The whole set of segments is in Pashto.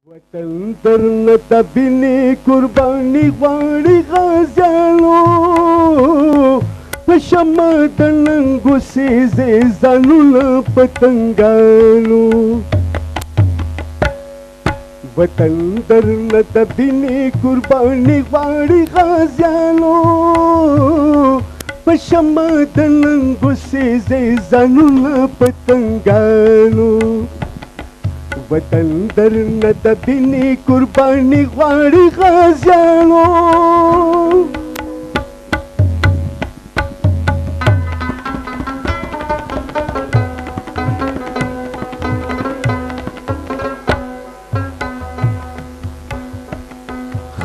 وطن درنه تبینی قربانی غواړي غازیانو په شمع د ننګو سیزې ځانونه پتنګانو وطن درنه تبینی قربانی غواړي غازیانو په شمع د ننګو سیزې ځانونه پتنګانو وطن درنه تبینی قربانی غواړي غازیانو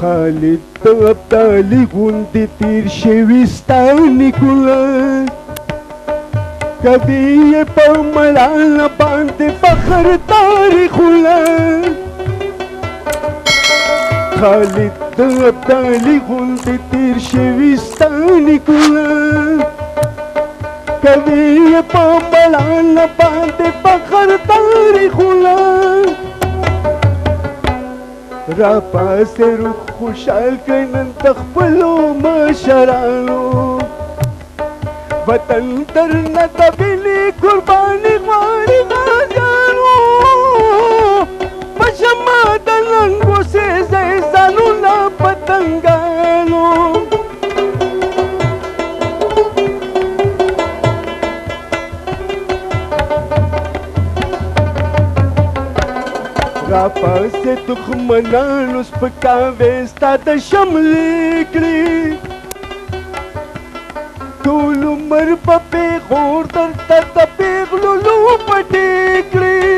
خالد ابدالي غوندې تیر شوي ستا نیکونه کبھی یہ په مړانه باندې فخر تاریخونه خالد ابدالي غوندې تیر شوي ستا نیکونه کبھی یہ په مړانه باندې فخر تاریخونه را پاسې روح خوشحال کړئ نن د خپلو مشرانو وطن درنه تبینی قربانی غواړي غازیانو په شمع د ننګو سیزې ځانونه پتنګانو را پاسې دښمنانو سپکاوی ستا د شملې کړي ټول عمر په پیغور درته د پیغلو پټې کړي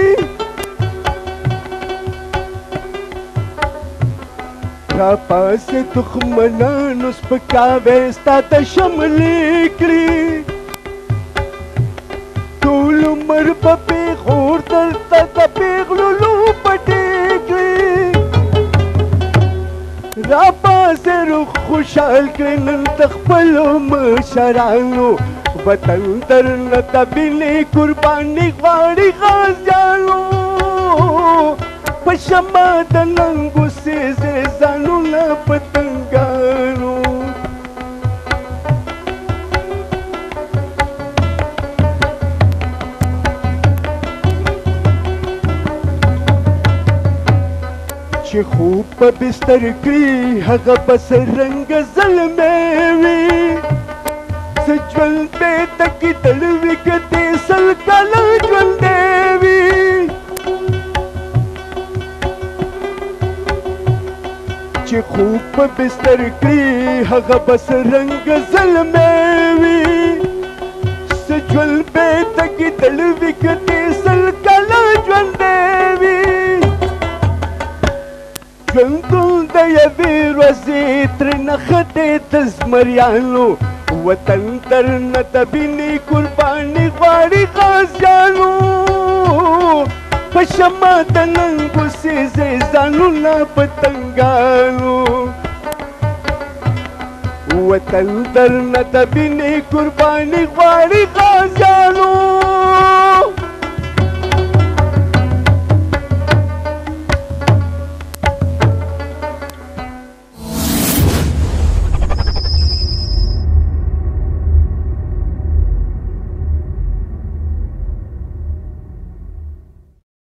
را پاسې دښمنانو سپکاوی ستا د شملې کړي ټول عمر په پیغور درته د پیغلو پټې کړي را پاسې روح خوشحال کړئ نن د خپلو مشرانو وطن درنه تبینی قربانی غواړي غازیانو په شمع د ننګو سیزې ځانونه پتنګانو چې خوب په بستر کړي هغه به سرنګه زلمی وي څه ژوند بې تکیدل وي که دې سل کاله ژوندی وي چې خوب په بستر کړي هغه به سرنګه زلمی وي څه ژوند بې تکیدل وي که دې سل کاله ژوندی وي ژوندون د یوې ورځې ترېنه ښه دی د زمریانو وطن درنه تبینی قربانی غواړي غازیانو په شمع د ننګو سیزې ځانونه پتنګانو وطن درنه تبینی قربانی غواړي غازیانو